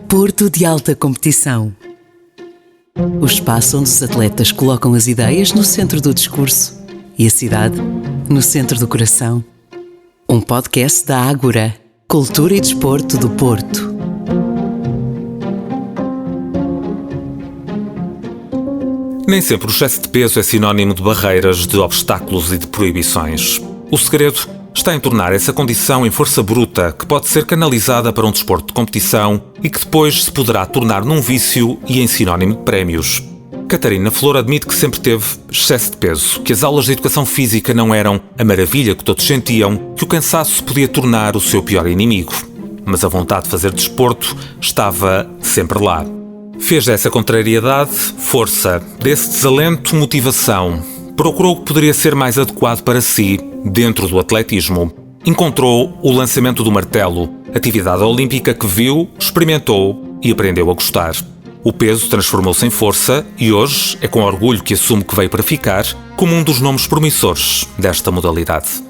Porto de Alta Competição. O espaço onde os atletas colocam as ideias no centro do discurso e a cidade no centro do coração. Um podcast da Ágora, Cultura e Desporto do Porto. Nem sempre o excesso de peso é sinónimo de barreiras, de obstáculos e de proibições. O segredo está em tornar essa condição em força bruta que pode ser canalizada para um desporto de competição e que depois se poderá tornar num vício e em sinónimo de prémios. Catarina Flor admite que sempre teve excesso de peso, que as aulas de educação física não eram a maravilha que todos sentiam, que o cansaço se podia tornar o seu pior inimigo. Mas a vontade de fazer desporto estava sempre lá. Fez dessa contrariedade força, desse desalento motivação. Procurou o que poderia ser mais adequado para si, dentro do atletismo. Encontrou o lançamento do martelo, atividade olímpica que viu, experimentou e aprendeu a gostar. O peso transformou-se em força e hoje é com orgulho que assume que veio para ficar como um dos nomes promissores desta modalidade.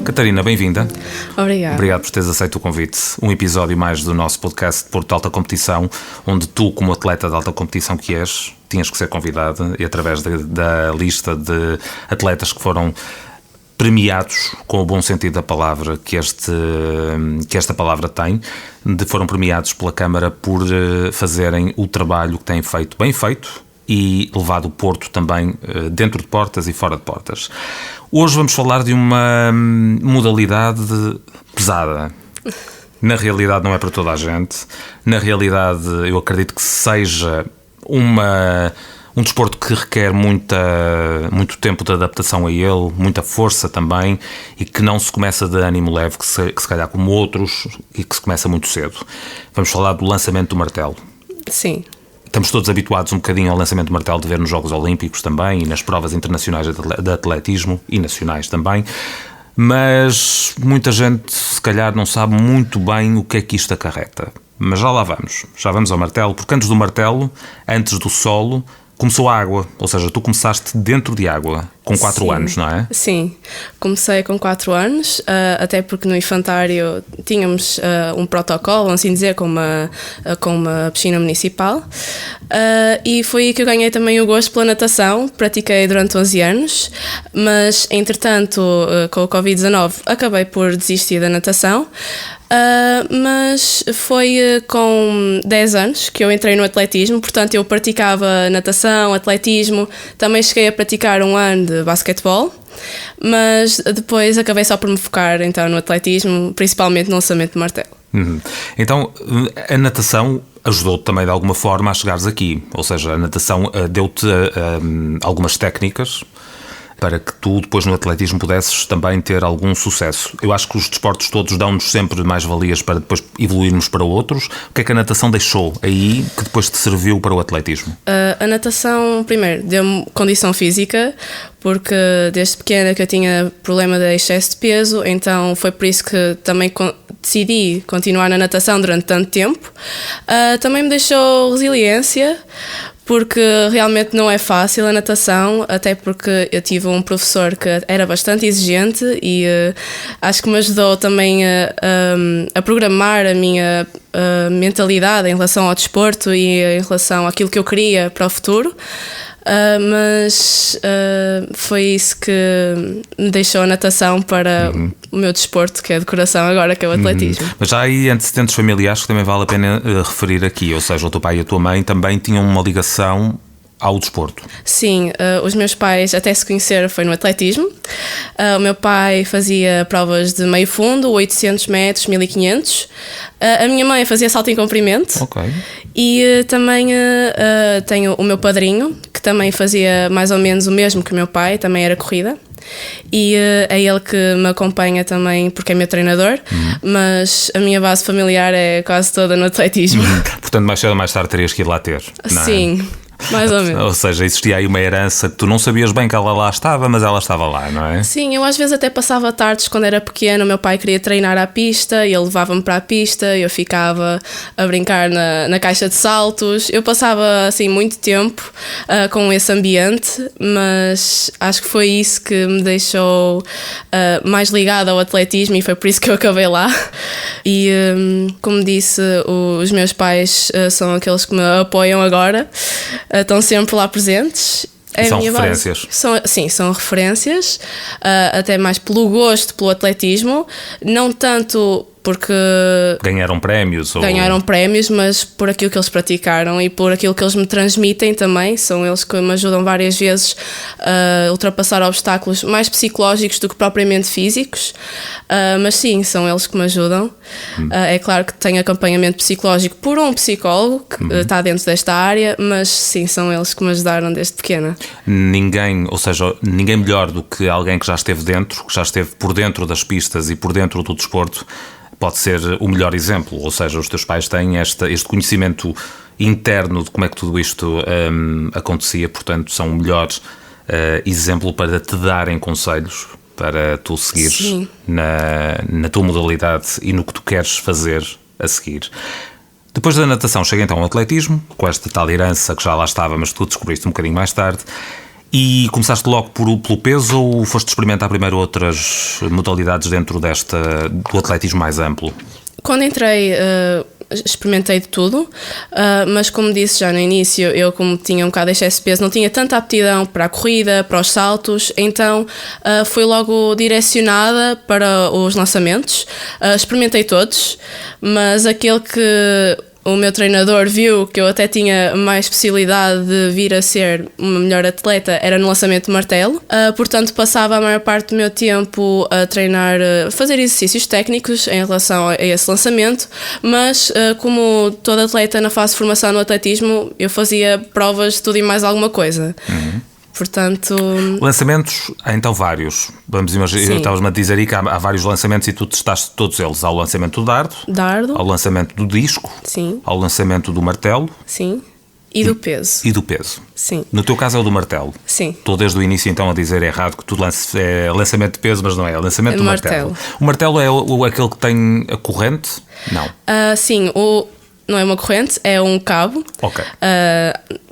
Catarina, bem-vinda. Obrigada. Obrigado por teres aceito o convite. Um episódio mais do nosso podcast Porto de Alta Competição, onde tu, como atleta de alta competição que és, tinhas que ser convidada e através da lista de atletas que foram premiados, com o bom sentido da palavra que esta palavra tem, foram premiados pela Câmara por fazerem o trabalho que têm feito bem feito e levado o Porto também dentro de portas e fora de portas. Hoje vamos falar de uma modalidade pesada. Na realidade não é para toda a gente. Na realidade eu acredito que seja um desporto que requer muito tempo de adaptação a ele, muita força também, e que não se começa de ânimo leve, que se calhar como outros, e que se começa muito cedo. Vamos falar do lançamento do martelo. Sim. Estamos todos habituados um bocadinho ao lançamento de martelo de ver nos Jogos Olímpicos também e nas provas internacionais de atletismo e nacionais também, mas muita gente se calhar não sabe muito bem o que é que isto acarreta. Mas já lá vamos, ao martelo, porque antes do martelo, antes do solo, começou a água, ou seja, tu começaste dentro de água, com 4 anos, não é? Sim, comecei com 4 anos, até porque no infantário tínhamos um protocolo, vamos assim dizer, com uma piscina municipal, e foi aí que eu ganhei também o gosto pela natação. Pratiquei durante 11 anos, mas entretanto, com o Covid-19, acabei por desistir da natação. Mas foi com 10 anos que eu entrei no atletismo, portanto eu praticava natação, atletismo, também cheguei a praticar um ano de basquetebol, mas depois acabei só por me focar então no atletismo, principalmente no lançamento de martelo. Então a natação ajudou-te também de alguma forma a chegares aqui, ou seja, a natação deu-te algumas técnicas para que tu depois no atletismo pudesses também ter algum sucesso. Eu acho que os desportos todos dão-nos sempre mais valias para depois evoluirmos para outros. O que é que a natação deixou aí que depois te serviu para o atletismo? A natação, primeiro, deu-me condição física, porque desde pequena que eu tinha problema de excesso de peso, então foi por isso que também decidi continuar na natação durante tanto tempo. Também me deixou resiliência, porque realmente não é fácil a natação, até porque eu tive um professor que era bastante exigente e acho que me ajudou também a programar a minha mentalidade em relação ao desporto e em relação àquilo que eu queria para o futuro. Mas foi isso que me deixou a natação para o meu desporto, que é de coração agora, que é o atletismo. Mas já há aí antecedentes familiares que também vale a pena referir aqui, ou seja, o teu pai e a tua mãe também tinham uma ligação ao desporto. Sim, os meus pais até se conheceram foi no atletismo. O meu pai fazia provas de meio fundo, 800 metros, 1500. A minha mãe fazia salto em comprimento. Ok. E também tenho o meu padrinho, que também fazia mais ou menos o mesmo que o meu pai, também era corrida. E é ele que me acompanha também, porque é meu treinador, mas a minha base familiar é quase toda no atletismo. Portanto, mais cedo ou mais tarde terias que ir lá ter, não é? Sim. Mais ou menos. Ou seja, existia aí uma herança que tu não sabias bem que ela lá estava, mas ela estava lá, não é? Sim, eu às vezes até passava tardes quando era pequena, o meu pai queria treinar à pista e ele levava-me para a pista, eu ficava a brincar na caixa de saltos. Eu passava assim muito tempo com esse ambiente, mas acho que foi isso que me deixou mais ligada ao atletismo e foi por isso que eu acabei lá. E como disse, os meus pais são aqueles que me apoiam agora, estão sempre lá presentes. São referências. São referências, até mais pelo gosto, pelo atletismo, não tanto porque ganharam prémios, mas por aquilo que eles praticaram e por aquilo que eles me transmitem também. São eles que me ajudam várias vezes a ultrapassar obstáculos mais psicológicos do que propriamente físicos, mas sim, são eles que me ajudam. É claro que tenho acompanhamento psicológico por um psicólogo que está dentro desta área, mas sim, são eles que me ajudaram desde pequena. Ninguém melhor do que alguém que já esteve dentro, que já esteve por dentro das pistas e por dentro do desporto, pode ser o melhor exemplo. Ou seja, os teus pais têm este conhecimento interno de como é que tudo isto acontecia, portanto são o melhor exemplo para te darem conselhos para tu seguires na tua modalidade e no que tu queres fazer a seguir. Depois da natação chega então ao atletismo, com esta tal herança que já lá estava, mas tu descobriste um bocadinho mais tarde. E começaste logo pelo peso ou foste experimentar primeiro outras modalidades dentro do atletismo mais amplo? Quando entrei, experimentei de tudo, mas como disse já no início, eu como tinha um bocado de excesso de peso, não tinha tanta aptidão para a corrida, para os saltos, então fui logo direcionada para os lançamentos. Experimentei todos, mas aquele que o meu treinador viu que eu até tinha mais possibilidade de vir a ser uma melhor atleta era no lançamento de martelo. Portanto, passava a maior parte do meu tempo a treinar, fazer exercícios técnicos em relação a esse lançamento, mas como todo atleta na fase de formação no atletismo, eu fazia provas de tudo e mais alguma coisa. Portanto... Lançamentos, há então vários. Vamos imaginar, estavas-me a dizer aí que há vários lançamentos e tu testaste todos eles. Há o lançamento do dardo, ao lançamento do disco, sim, ao lançamento do martelo, sim, e do peso. E do peso. Sim. No teu caso é o do martelo. Sim. Estou desde o início então a dizer errado que tu é lançamento de peso, mas não é. É lançamento do martelo. O martelo é aquele que tem a corrente? Não. Sim, não é uma corrente, é um cabo. Ok.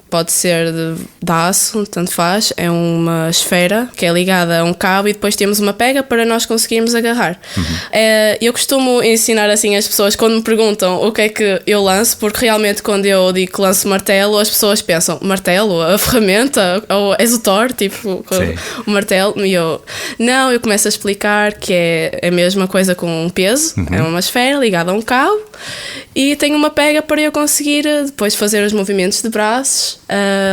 Pode ser de aço, tanto faz. É uma esfera que é ligada a um cabo e depois temos uma pega para nós conseguirmos agarrar. Eu costumo ensinar assim as pessoas quando me perguntam o que é que eu lanço, porque realmente quando eu digo que lanço martelo, as pessoas pensam, martelo? A ferramenta? Ou és o Thor? Tipo, o martelo? E eu começo a explicar que é a mesma coisa com um peso. É uma esfera ligada a um cabo e tem uma pega para eu conseguir depois fazer os movimentos de braços.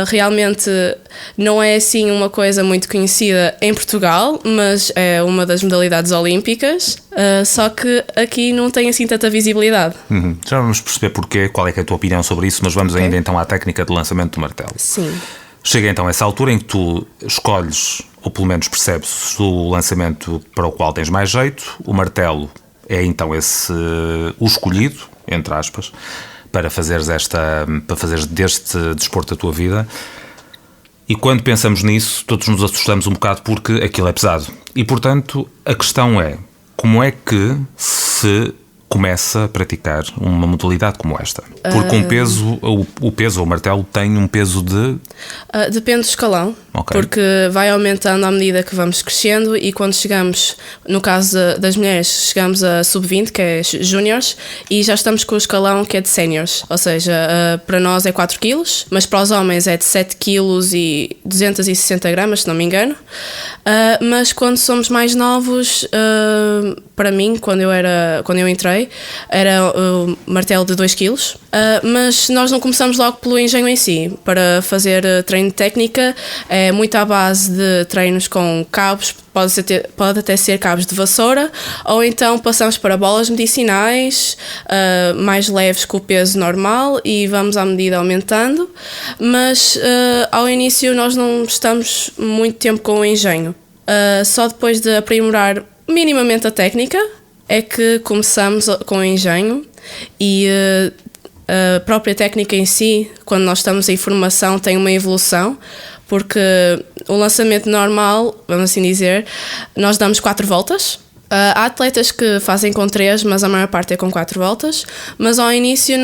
Realmente não é assim uma coisa muito conhecida em Portugal, mas é uma das modalidades olímpicas, só que aqui não tem assim tanta visibilidade. Já vamos perceber porquê, qual é que é a tua opinião sobre isso, mas vamos ainda então à técnica de lançamento do martelo. Sim. Chega então essa altura em que tu escolhes, ou pelo menos percebes o lançamento para o qual tens mais jeito. O martelo é então o escolhido, entre aspas, para fazeres deste desporto a tua vida. E quando pensamos nisso, todos nos assustamos um bocado porque aquilo é pesado. E, portanto, a questão é, como é que se começa a praticar uma modalidade como esta? Porque o peso, ou o martelo, tem um peso de... Depende do escalão, porque vai aumentando à medida que vamos crescendo e quando chegamos, no caso das mulheres, chegamos a sub-20, que é júniores, e já estamos com o escalão que é de séniores, ou seja, para nós é 4 kg, mas para os homens é de 7 kg e 260 gramas, se não me engano. Mas quando somos mais novos, para mim, quando eu entrei, era o martelo de 2 kg, mas nós não começamos logo pelo engenho em si. Para fazer treino de técnica é muito à base de treinos com cabos, pode até ser cabos de vassoura, ou então passamos para bolas medicinais, mais leves que o peso normal, e vamos à medida aumentando, mas ao início nós não estamos muito tempo com o engenho. Só depois de aprimorar minimamente a técnica é que começamos com o engenho e A própria técnica em si, quando nós estamos em formação, tem uma evolução, porque o lançamento normal, vamos assim dizer, nós damos 4 voltas. Há atletas que fazem com 3, mas a maior parte é com 4 voltas. Mas ao início,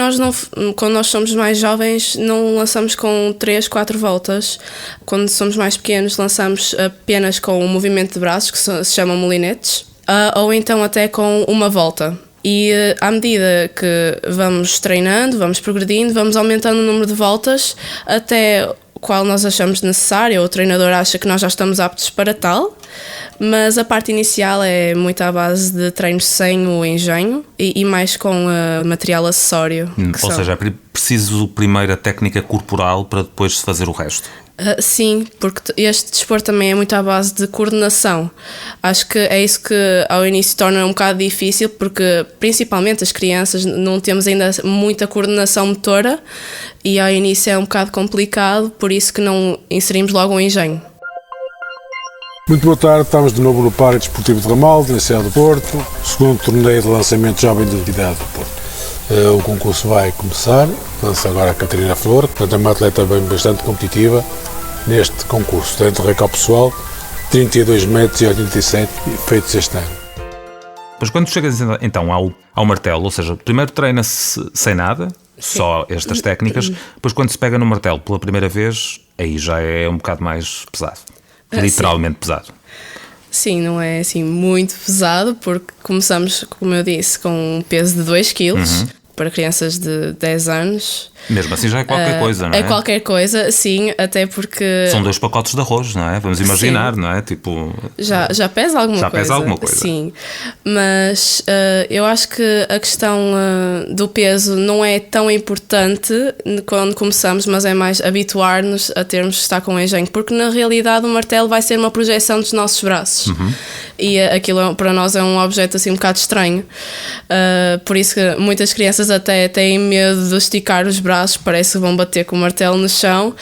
quando nós somos mais jovens, não lançamos com 3, 4 voltas. Quando somos mais pequenos, lançamos apenas com um movimento de braços, que se chamam molinetes, ou então até com uma volta. E à medida que vamos treinando, vamos progredindo, vamos aumentando o número de voltas até o qual nós achamos necessário, ou o treinador acha que nós já estamos aptos para tal. Mas a parte inicial é muito à base de treinos sem o engenho e mais com material acessório. Ou seja, é preciso primeiro a técnica corporal para depois se fazer o resto. Sim, porque este desporto também é muito à base de coordenação. Acho que é isso que ao início torna um bocado difícil, porque principalmente as crianças não temos ainda muita coordenação motora e ao início é um bocado complicado, por isso que não inserimos logo um engenho. Muito boa tarde, estamos de novo no Parque Desportivo de Ramalde, na cidade do Porto, segundo torneio de lançamento jovem de cidade do Porto. O concurso vai começar, lança agora a Catarina Flor, portanto é uma atleta bastante competitiva neste concurso. Dentro do recorde pessoal, 32,87 metros feitos este ano. Pois quando chegas então ao martelo, ou seja, primeiro treina-se sem nada, sim, só estas técnicas, depois quando se pega no martelo pela primeira vez, aí já é um bocado mais pesado. Literalmente pesado. Sim, não é assim muito pesado, porque começamos, como eu disse, com um peso de 2 kg para crianças de 10 anos. Mesmo assim já é qualquer coisa, não é? É qualquer coisa, sim, até porque... São 2 pacotes de arroz, não é? Vamos imaginar, sim, não é? Tipo... Já pesa alguma coisa. Já pesa alguma coisa. Sim, mas eu acho que a questão do peso não é tão importante quando começamos, mas é mais habituar-nos a termos que estar com o engenho, porque na realidade o martelo vai ser uma projeção dos nossos braços. E aquilo para nós é um objeto assim um bocado estranho. Por isso que muitas crianças até têm medo de esticar os braços, parece que vão bater com o martelo no chão,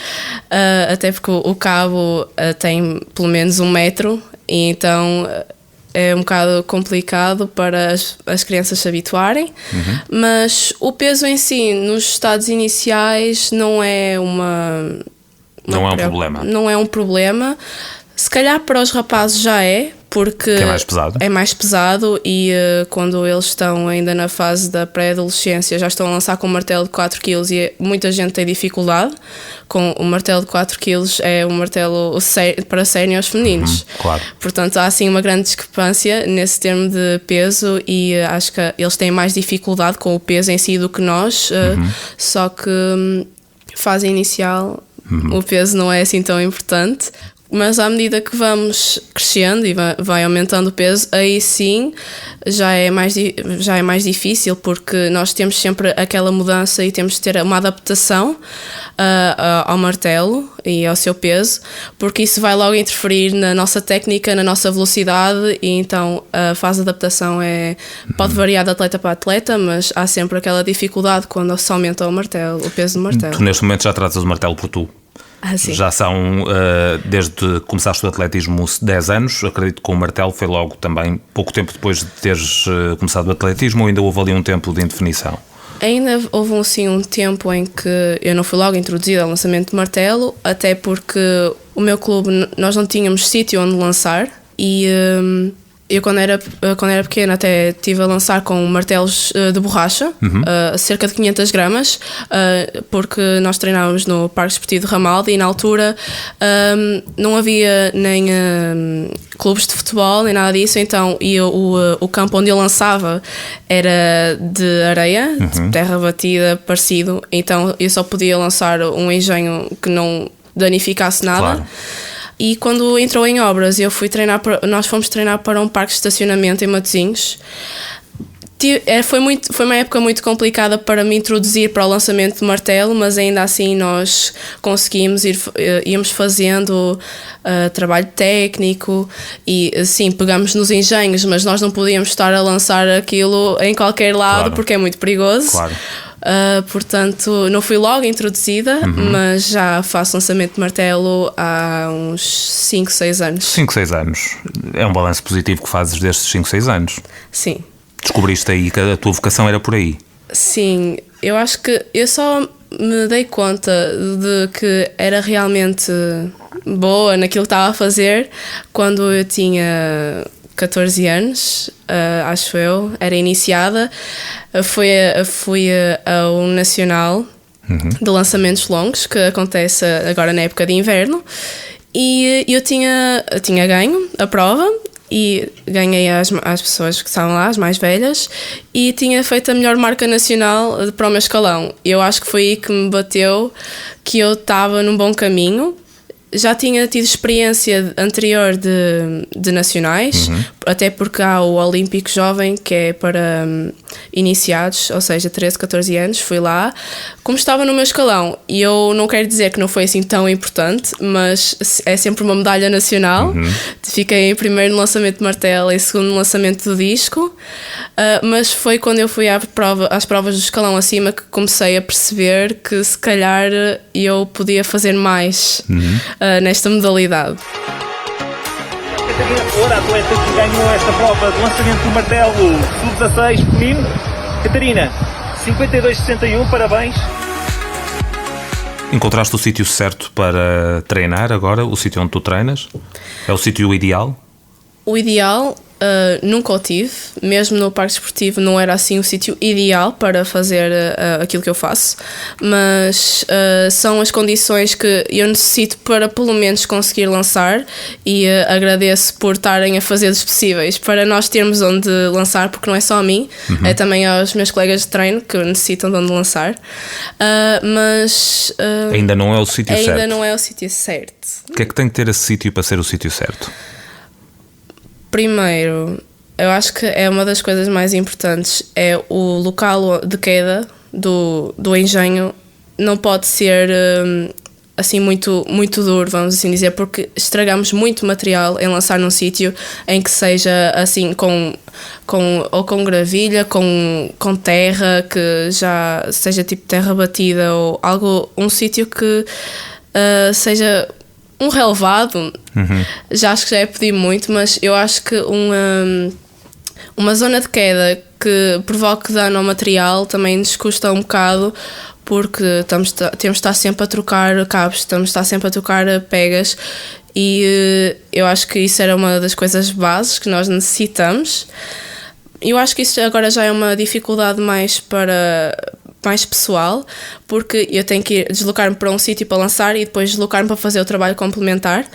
até porque o cabo tem pelo menos 1 metro e então é um bocado complicado para as crianças se habituarem. Mas o peso em si nos estados iniciais não é não é um problema. Não é um problema. Se calhar para os rapazes já é, porque é mais pesado. É mais pesado e quando eles estão ainda na fase da pré-adolescência já estão a lançar com um martelo de 4 kg e muita gente tem dificuldade. Com o martelo de 4 kg é um martelo para séniores femininos. Claro. Portanto, há assim uma grande discrepância nesse termo de peso e acho que eles têm mais dificuldade com o peso em si do que nós, só que fase inicial o peso não é assim tão importante. Mas à medida que vamos crescendo e vai aumentando o peso, aí sim já é mais difícil, porque nós temos sempre aquela mudança e temos de ter uma adaptação ao martelo e ao seu peso, porque isso vai logo interferir na nossa técnica, na nossa velocidade, e então a fase de adaptação pode variar de atleta para atleta, mas há sempre aquela dificuldade quando se aumenta o peso do martelo. Tu neste momento já tratas o martelo por tu? Já são, desde que começaste o atletismo, 10 anos. Acredito que com o martelo foi logo também pouco tempo depois de teres começado o atletismo, ou ainda houve ali um tempo de indefinição? Ainda houve assim um tempo em que eu não fui logo introduzida ao lançamento de martelo, até porque o meu clube, nós não tínhamos sítio onde lançar e... Eu quando era pequena até estive a lançar com martelos de borracha, cerca de 500 gramas, porque nós treinávamos no Parque Desportivo de Ramalde e na altura não havia nem clubes de futebol nem nada disso, então o campo onde eu lançava era de areia, de terra batida, parecido, então eu só podia lançar um engenho que não danificasse nada. Claro. E quando entrou em obras, nós fomos treinar para um parque de estacionamento em Matosinhos. Foi uma época muito complicada para me introduzir para o lançamento de martelo, mas ainda assim nós conseguimos íamos fazendo trabalho técnico e sim, pegamos nos engenhos, mas nós não podíamos estar a lançar aquilo em qualquer lado, claro, porque é muito perigoso. Claro. Portanto, não fui logo introduzida, mas já faço lançamento de martelo há uns 5, 6 anos. 5, 6 anos. É um balanço positivo que fazes destes 5, 6 anos. Sim. Descobriste aí que a tua vocação era por aí. Sim. Eu acho que eu só me dei conta de que era realmente boa naquilo que estava a fazer quando eu tinha 14 anos, acho eu, era iniciada. Fui ao Nacional de Lançamentos Longos, que acontece agora na época de inverno, e eu tinha ganho a prova. E ganhei às pessoas que estavam lá, as mais velhas, e tinha feito a melhor marca nacional para o meu escalão. Eu acho que foi aí que me bateu que eu estava num bom caminho. Já tinha tido experiência anterior de nacionais, até porque há o Olímpico Jovem, que é para iniciados, ou seja, 13, 14 anos, fui lá. Como estava no meu escalão, e eu não quero dizer que não foi assim tão importante, mas é sempre uma medalha nacional. Fiquei em primeiro no lançamento de martelo e segundo no lançamento do disco, mas foi quando eu fui às provas do escalão acima que comecei a perceber que se calhar eu podia fazer mais nesta modalidade. Catarina Flor, a atleta que ganhou esta prova de lançamento do martelo sub-16 feminino. Catarina, 52,61, parabéns. Encontraste o sítio certo para treinar agora? O sítio onde tu treinas? É o sítio ideal? O ideal nunca o tive, mesmo no parque esportivo não era assim o sítio ideal para fazer aquilo que eu faço, mas são as condições que eu necessito para pelo menos conseguir lançar, e agradeço por estarem a fazer dos possíveis para nós termos onde lançar, porque não é só a mim, é também aos meus colegas de treino que necessitam de onde lançar, mas ainda não é o sítio certo. Ainda não é o sítio certo. O que é que tem que ter esse sítio para ser o sítio certo? Primeiro, eu acho que é uma das coisas mais importantes, é o local de queda do engenho. Não pode ser assim muito, muito duro, vamos assim dizer, porque estragamos muito material em lançar num sítio em que seja assim ou com gravilha, com terra, que já seja tipo terra batida, ou um sítio que seja um relevado. Já acho que já é pedir muito, mas eu acho que uma zona de queda que provoque dano ao material também nos custa um bocado, porque temos de estar sempre a trocar cabos, temos de estar sempre a trocar pegas, e eu acho que isso era uma das coisas bases que nós necessitamos. Eu acho que isso agora já é uma dificuldade mais pessoal, porque eu tenho que deslocar-me para um sítio para lançar e depois deslocar-me para fazer o trabalho complementar.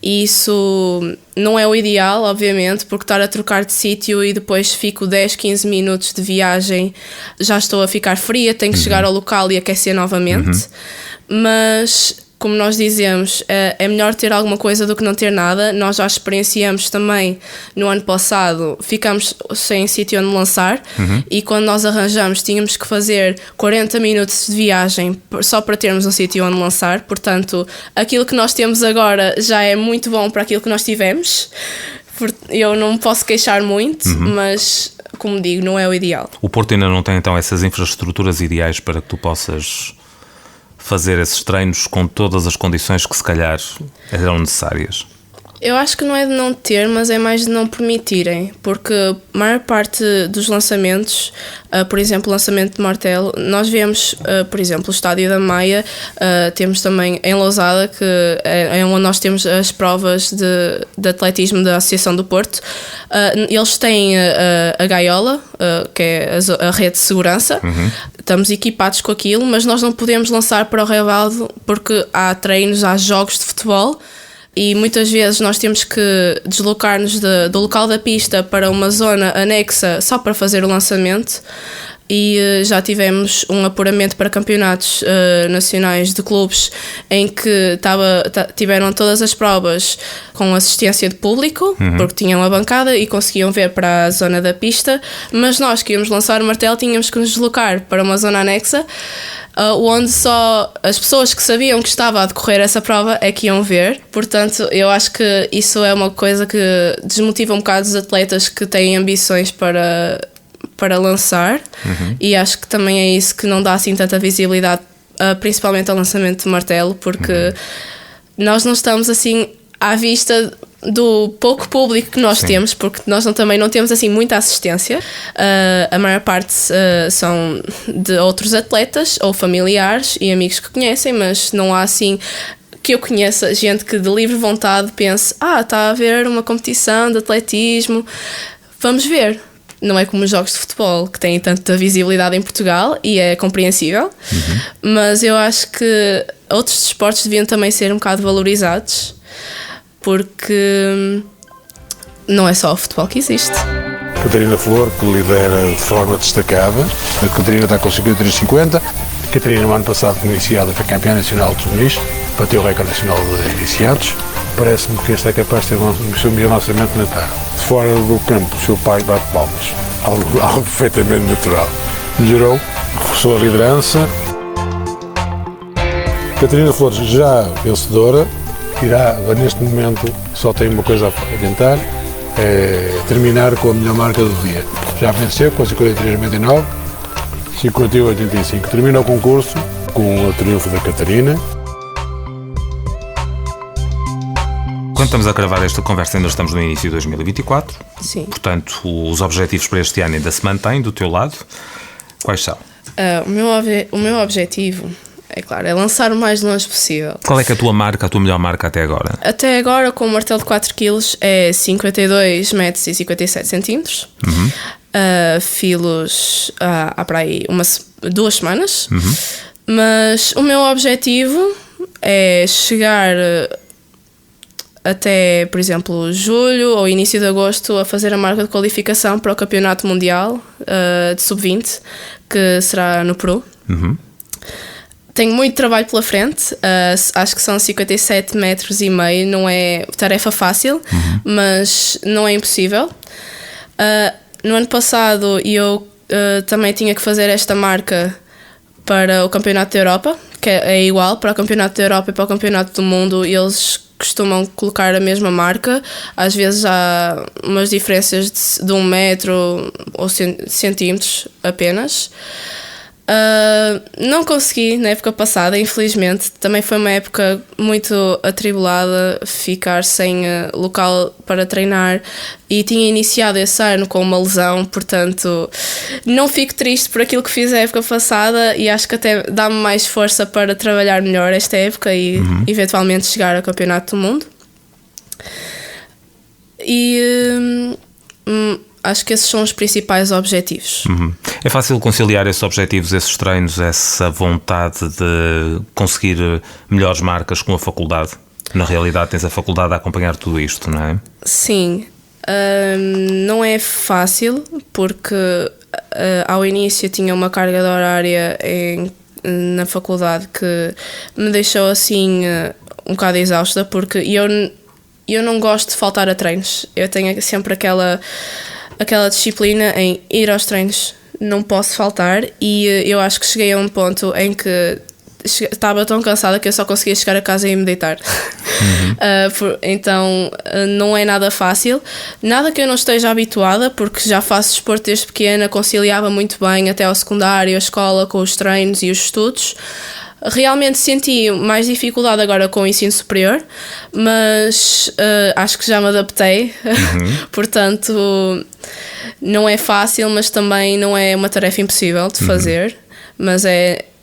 E isso não é o ideal, obviamente, porque estar a trocar de sítio e depois fico 10, 15 minutos de viagem, já estou a ficar fria, tenho que chegar ao local e aquecer novamente. Mas, como nós dizemos, é melhor ter alguma coisa do que não ter nada. Nós já experienciamos também no ano passado, ficamos sem sítio onde lançar, e quando nós arranjamos tínhamos que fazer 40 minutos de viagem só para termos um sítio onde lançar. Portanto, aquilo que nós temos agora já é muito bom para aquilo que nós tivemos. Eu não me posso queixar muito, mas, como digo, não é o ideal. O Porto ainda não tem então essas infraestruturas ideais para que tu possas fazer esses treinos com todas as condições que se calhar eram necessárias? Eu acho que não é de não ter, mas é mais de não permitirem, porque a maior parte dos lançamentos, por exemplo, o lançamento de martelo, nós vemos, por exemplo, o Estádio da Maia, temos também em Lousada, que é onde nós temos as provas de atletismo da Associação do Porto. Eles têm a gaiola, que é a rede de segurança, estamos equipados com aquilo, mas nós não podemos lançar para o relvado porque há treinos, há jogos de futebol, e muitas vezes nós temos que deslocar-nos do local da pista para uma zona anexa só para fazer o lançamento. E já tivemos um apuramento para campeonatos nacionais de clubes em que tiveram todas as provas com assistência de público, porque tinham a bancada e conseguiam ver para a zona da pista, mas nós que íamos lançar o martelo tínhamos que nos deslocar para uma zona anexa, onde só as pessoas que sabiam que estava a decorrer essa prova é que iam ver. Portanto, eu acho que isso é uma coisa que desmotiva um bocado os atletas que têm ambições para lançar, e acho que também é isso que não dá assim tanta visibilidade, principalmente ao lançamento de martelo, porque nós não estamos assim à vista do pouco público que nós temos, porque nós também não temos assim muita assistência. A maior parte são de outros atletas ou familiares e amigos que conhecem, mas não há assim que eu conheça gente que de livre vontade pense: está a haver uma competição de atletismo, vamos ver. Não é como os jogos de futebol, que têm tanta visibilidade em Portugal, e é compreensível, mas eu acho que outros desportos deviam também ser um bocado valorizados, porque não é só o futebol que existe. Catarina Flor, que lidera de forma destacada. A Catarina está com 53,50. A Catarina, no ano passado, iniciada, foi campeã nacional de juvenis, bateu o recorde nacional de iniciados. Parece-me que este é capaz de ter o seu melhor lançamento na terra. De fora do campo, o seu pai bate palmas. Algo perfeitamente natural. Melhorou, reforçou a liderança. Catarina Flores, já vencedora, irá, neste momento, só tem uma coisa a tentar, é terminar com a melhor marca do dia. Já venceu com 53,99, 51,85. Termina o concurso com o triunfo da Catarina. Quando estamos a gravar esta conversa, ainda estamos no início de 2024. Sim. Portanto, os objetivos para este ano ainda se mantêm do teu lado. Quais são? O meu objetivo, é claro, é lançar o mais longe possível. Qual é que é a tua marca, a tua melhor marca até agora? Até agora, com o martelo de 4 kg, é 52 metros e 57 centímetros. Filos há para aí 2 semanas. Mas o meu objetivo é chegar até, por exemplo, julho ou início de agosto a fazer a marca de qualificação para o Campeonato Mundial de Sub-20, que será no Peru. Tenho muito trabalho pela frente, acho que são 57 metros e meio, não é tarefa fácil, mas não é impossível. No ano passado eu também tinha que fazer esta marca para o Campeonato da Europa, que é igual para o Campeonato da Europa e para o Campeonato do Mundo, eles costumam colocar a mesma marca. Às vezes há umas diferenças de 1 metro ou centímetros apenas. Não consegui na época passada, infelizmente. Também foi uma época muito atribulada, ficar sem local para treinar, e tinha iniciado esse ano com uma lesão, portanto não fico triste por aquilo que fiz a época passada, e acho que até dá-me mais força para trabalhar melhor esta época e eventualmente chegar ao Campeonato do Mundo. E acho que esses são os principais objetivos. É fácil conciliar esses objetivos, esses treinos, essa vontade de conseguir melhores marcas com a faculdade? Na realidade tens a faculdade a acompanhar tudo isto, não é? Sim. Não é fácil, porque ao início tinha uma carga de horária na faculdade que me deixou assim um bocado exausta, porque eu não gosto de faltar a treinos. Eu tenho sempre aquela disciplina em ir aos treinos, não posso faltar, e eu acho que cheguei a um ponto em que estava tão cansada que eu só conseguia chegar a casa e me deitar. Então não é nada fácil, nada que eu não esteja habituada, porque já faço desporto desde pequena, conciliava muito bem até ao secundário, a escola, com os treinos e os estudos. Realmente senti mais dificuldade agora com o ensino superior, mas acho que já me adaptei. Portanto, não é fácil, mas também não é uma tarefa impossível de fazer. Mas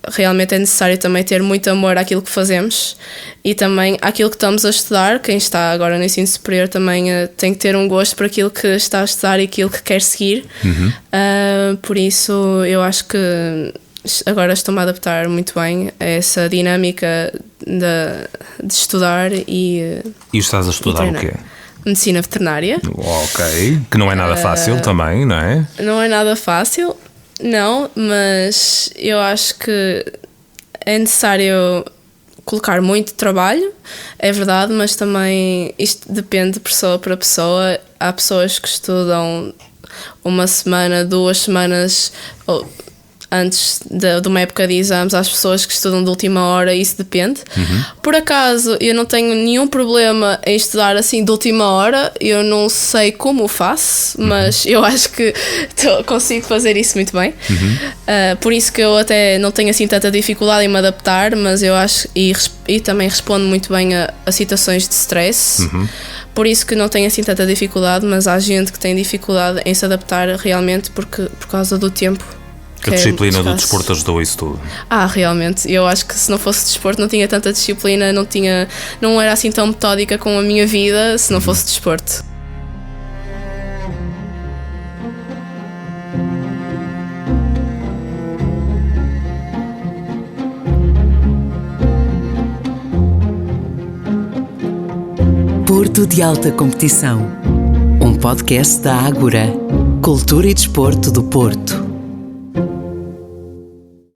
realmente é necessário também ter muito amor àquilo que fazemos e também àquilo que estamos a estudar. Quem está agora no ensino superior também tem que ter um gosto por aquilo que está a estudar e aquilo que quer seguir. Por isso eu acho que agora estou-me a adaptar muito bem a essa dinâmica de estudar e estás a estudar o quê? Medicina veterinária. Ok, que não é nada fácil também, não é? Não é nada fácil, não, mas eu acho que é necessário colocar muito trabalho, é verdade, mas também isto depende de pessoa para pessoa. Há pessoas que estudam 1 semana, 2 semanas antes de uma época de exames, às pessoas que estudam de última hora, isso depende. Por acaso, eu não tenho nenhum problema em estudar assim de última hora, eu não sei como o faço, mas eu acho que consigo fazer isso muito bem. Por isso que eu até não tenho assim tanta dificuldade em me adaptar, mas eu acho, e também respondo muito bem a situações de stress, por isso que não tem assim tanta dificuldade, mas há gente que tem dificuldade em se adaptar realmente por causa do tempo. A disciplina do desporto ajudou isso tudo. Realmente, eu acho que se não fosse desporto não tinha tanta disciplina, não era assim tão metódica com a minha vida se não fosse desporto. Porto de Alta Competição, um podcast da Ágora, Cultura e Desporto do Porto.